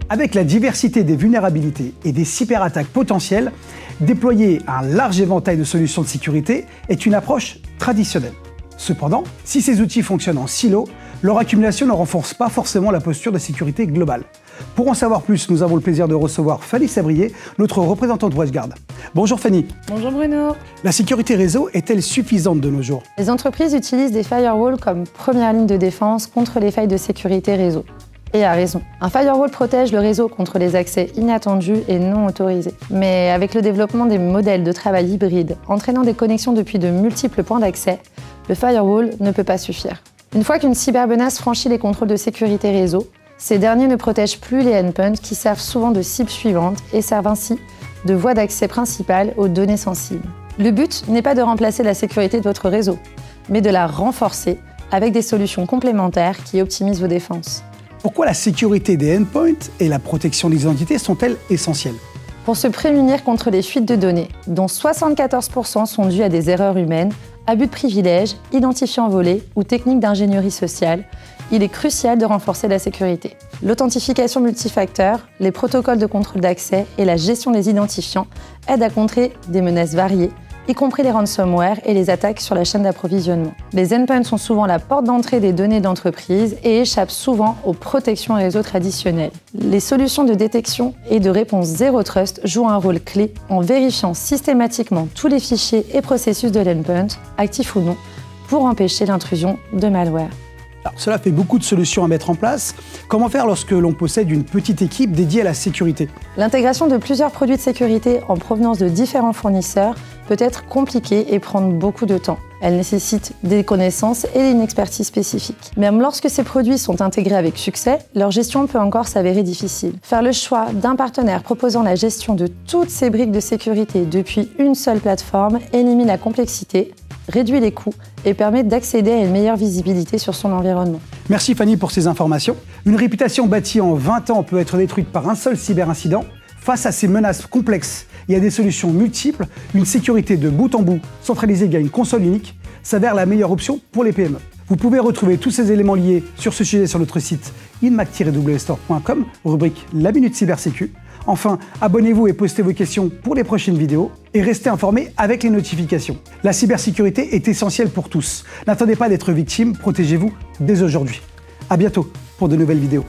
Avec la diversité des vulnérabilités et des cyberattaques potentielles, déployer un large éventail de solutions de sécurité est une approche traditionnelle. Cependant, si ces outils fonctionnent en silo, leur accumulation ne renforce pas forcément la posture de sécurité globale. Pour en savoir plus, nous avons le plaisir de recevoir Fanny Sabrier, notre représentante WatchGuard. Bonjour Fanny. Bonjour Bruno. La sécurité réseau est-elle suffisante de nos jours? Les entreprises utilisent des firewalls comme première ligne de défense contre les failles de sécurité réseau. Et à raison. Un firewall protège le réseau contre les accès inattendus et non autorisés. Mais avec le développement des modèles de travail hybrides, entraînant des connexions depuis de multiples points d'accès, le firewall ne peut pas suffire. Une fois qu'une cybermenace franchit les contrôles de sécurité réseau, ces derniers ne protègent plus les endpoints qui servent souvent de cible suivante et servent ainsi de voie d'accès principale aux données sensibles. Le but n'est pas de remplacer la sécurité de votre réseau, mais de la renforcer avec des solutions complémentaires qui optimisent vos défenses. Pourquoi la sécurité des endpoints et la protection des identités sont-elles essentielles? Pour se prémunir contre les fuites de données, dont 74% sont dues à des erreurs humaines, abus de privilèges, identifiants volés ou techniques d'ingénierie sociale, il est crucial de renforcer la sécurité. L'authentification multifacteur, les protocoles de contrôle d'accès et la gestion des identifiants aident à contrer des menaces variées, y compris les ransomware et les attaques sur la chaîne d'approvisionnement. Les endpoints sont souvent la porte d'entrée des données d'entreprise et échappent souvent aux protections réseau traditionnelles. Les solutions de détection et de réponse Zero Trust jouent un rôle clé en vérifiant systématiquement tous les fichiers et processus de l'endpoint, actifs ou non, pour empêcher l'intrusion de malware. Alors, cela fait beaucoup de solutions à mettre en place. Comment faire lorsque l'on possède une petite équipe dédiée à la sécurité? L'intégration de plusieurs produits de sécurité en provenance de différents fournisseurs peut être compliquée et prendre beaucoup de temps. Elle nécessite des connaissances et une expertise spécifique. Même lorsque ces produits sont intégrés avec succès, leur gestion peut encore s'avérer difficile. Faire le choix d'un partenaire proposant la gestion de toutes ces briques de sécurité depuis une seule plateforme élimine la complexité, réduit les coûts et permet d'accéder à une meilleure visibilité sur son environnement. Merci Fanny pour ces informations. Une réputation bâtie en 20 ans peut être détruite par un seul cyberincident. Face à ces menaces complexes et à des solutions multiples, une sécurité de bout en bout, centralisée via une console unique, s'avère la meilleure option pour les PME. Vous pouvez retrouver tous ces éléments liés sur ce sujet sur notre site inmac-wstore.com, rubrique La Minute Cybersécu. Enfin, abonnez-vous et postez vos questions pour les prochaines vidéos et restez informés avec les notifications. La cybersécurité est essentielle pour tous. N'attendez pas d'être victime, protégez-vous dès aujourd'hui. À bientôt pour de nouvelles vidéos.